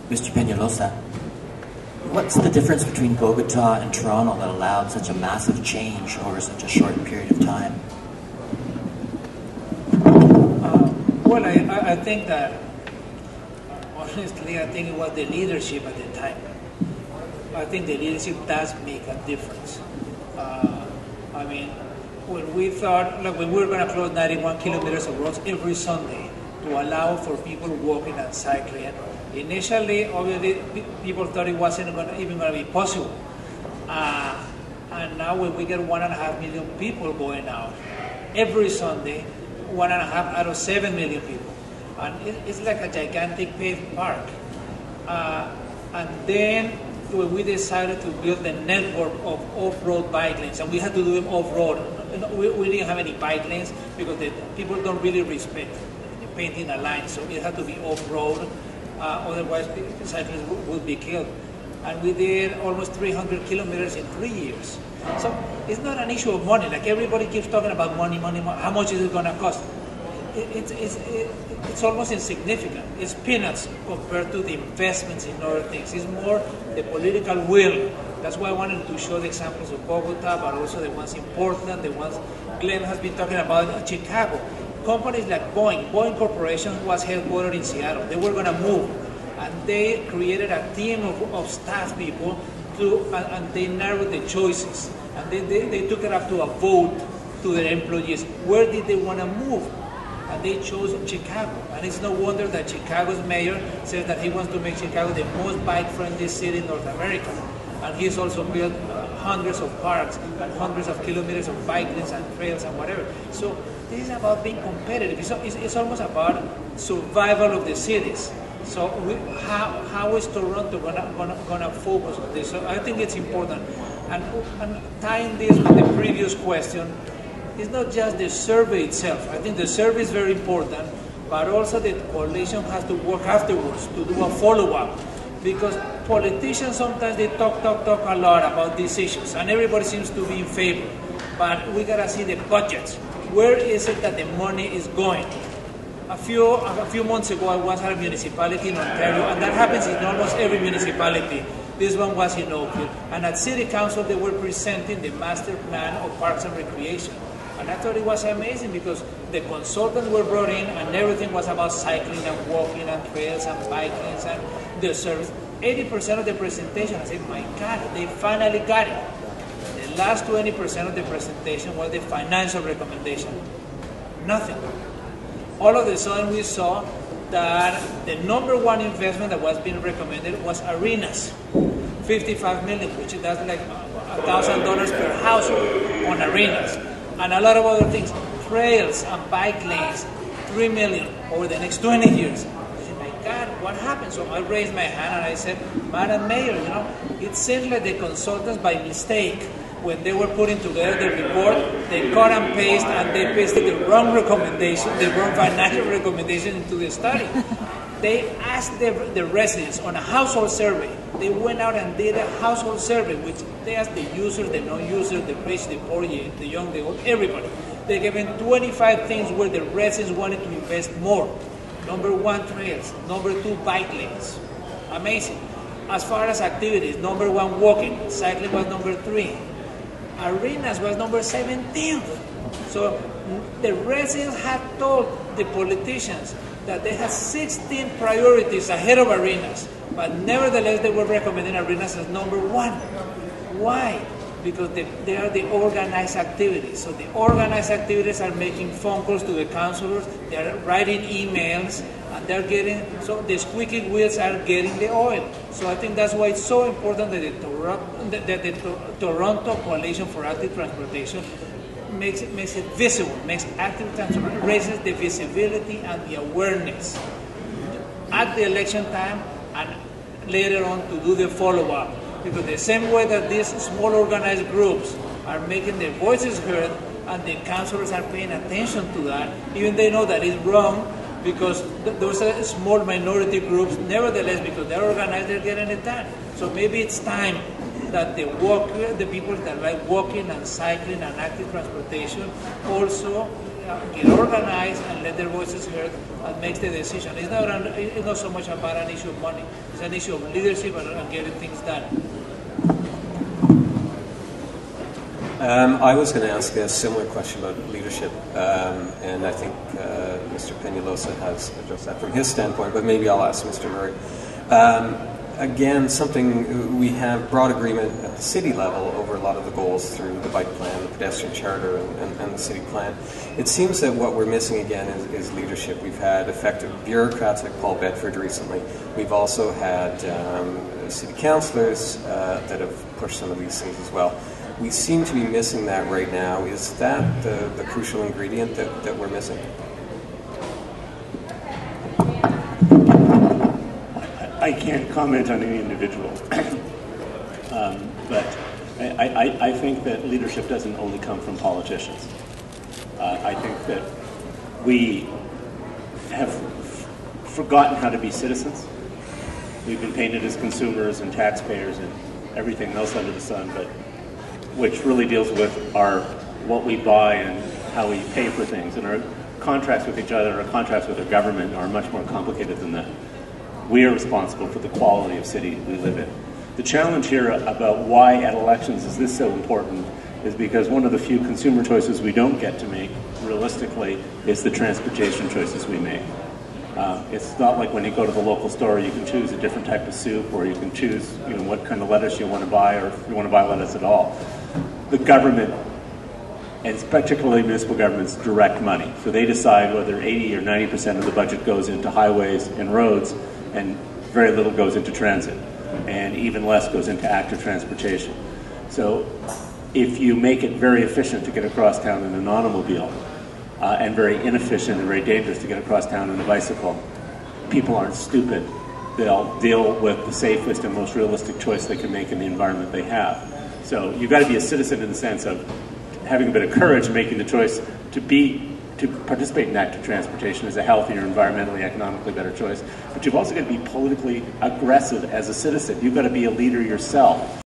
Mr. Peñalosa, what's the difference between Bogota and Toronto that allowed such a massive change over such a short period of time? Well, I think that, honestly, I think it was the leadership at the time. I think the leadership does make a difference. I mean, when we thought, like when we were going to close 91 kilometers of roads every Sunday to allow for people walking and cycling, initially, obviously, people thought it wasn't even going to be possible. And now when we get 1.5 million people going out every Sunday, 1.5 out of 7 million people. And it's like a gigantic paved park. And then when we decided to build the network of off-road bike lanes, and we had to do them off-road. We didn't have any bike lanes because people don't really respect painting a line, so it had to be off-road. Otherwise, cyclists would be killed. And we did almost 300 kilometers in 3 years. So it's not an issue of money. Like everybody keeps talking about money. How much is it going to cost? It's almost insignificant. It's peanuts compared to the investments in other things. It's more the political will. That's why I wanted to show the examples of Bogota, but also the ones in Portland, the ones Glen has been talking about, Chicago. Companies like Boeing Corporation was headquartered in Seattle. They were going to move, and they created a team of staff people and they narrowed the choices. And they took it up to a vote to their employees. Where did they want to move? And they chose Chicago. And it's no wonder that Chicago's mayor says that he wants to make Chicago the most bike-friendly city in North America. And he's also built hundreds of parks and hundreds of kilometers of bike lanes and trails and whatever. So this is about being competitive. It's almost about survival of the cities. So how is Toronto gonna focus on this? So I think it's important. And tying this with the previous question, it's not just the survey itself. I think the survey is very important, but also the coalition has to work afterwards to do a follow-up. Because politicians sometimes they talk a lot about these issues, and everybody seems to be in favor. But we gotta see the budgets. Where is it that the money is going? A few months ago, I was at a municipality in Ontario, and that happens in almost every municipality. This one was in Oakville, and at City Council they were presenting the master plan of Parks and Recreation. And I thought it was amazing because the consultants were brought in and everything was about cycling and walking and trails and bike lanes and the service. 80% of the presentation, I said, my God, they finally got it. The last 20% of the presentation was the financial recommendation. Nothing. All of a sudden we saw that the number one investment that was being recommended was arenas. 55 million, which is like $1,000 per household on arenas. And a lot of other things, trails and bike lanes, 3 million over the next 20 years. I said, my God, what happened? So I raised my hand and I said, Madam Mayor, it seems like the consultants by mistake, when they were putting together the report, they cut and paste and they pasted the wrong recommendation, the wrong financial recommendation into the study. They asked the residents on a household survey. They went out and did a household survey, which they asked the users, the non-users, the rich, the poor, the young, the old, everybody. They gave them 25 things where the residents wanted to invest more. Number 1, trails. Number 2, bike lanes. Amazing. As far as activities, number 1, walking. Cycling was number 3. Arenas was number 17. So the residents had told the politicians that they had 16 priorities ahead of arenas, but nevertheless they were recommending arenas as number 1. Why? Because they are the organized activities. So the organized activities are making phone calls to the councilors, they are writing emails, and they're getting, so the squeaky wheels are getting the oil. So I think that's why it's so important that the Toronto Coalition for Active Transportation makes it visible, makes active transportation, raises the visibility and the awareness at the election time and later on to do the follow-up. Because the same way that these small organized groups are making their voices heard and the councillors are paying attention to that, even they know that it's wrong because those are small minority groups, nevertheless, because they're organized, they're getting it done. So maybe it's time that the people that like walking and cycling and active transportation also get organized and let their voices heard and makes the decision. It's not so much about an issue of money. It's an issue of leadership and getting things done. I was going to ask a similar question about leadership, and I think Mr. Peñalosa has addressed that from his standpoint, but maybe I'll ask Mr. Murray. Again, something we have broad agreement at the city level over a lot of the goals through the bike plan, the pedestrian charter, and the city plan. It seems that what we're missing again is leadership. We've had effective bureaucrats like Paul Bedford recently. We've also had city councillors that have pushed some of these things as well. We seem to be missing that right now. Is that the crucial ingredient that we're missing? I can't comment on any individual, but I think that leadership doesn't only come from politicians. I think that we have forgotten how to be citizens. We've been painted as consumers and taxpayers and everything else under the sun, but which really deals with what we buy and how we pay for things. And our contracts with each other, our contracts with our government are much more complicated than that. We are responsible for the quality of city we live in. The challenge here about why at elections is this so important is because one of the few consumer choices we don't get to make, realistically, is the transportation choices we make. It's not like when you go to the local store, you can choose a different type of soup, or you can choose what kind of lettuce you want to buy, or if you want to buy lettuce at all. The government, and particularly municipal governments, direct money. So they decide whether 80 or 90% of the budget goes into highways and roads, and very little goes into transit, and even less goes into active transportation. So if you make it very efficient to get across town in an automobile, and very inefficient and very dangerous to get across town in a bicycle, people aren't stupid. They'll deal with the safest and most realistic choice they can make in the environment they have. So you've got to be a citizen in the sense of having a bit of courage and making the choice to participate in active transportation as a healthier, environmentally, economically better choice. But you've also got to be politically aggressive as a citizen. You've got to be a leader yourself.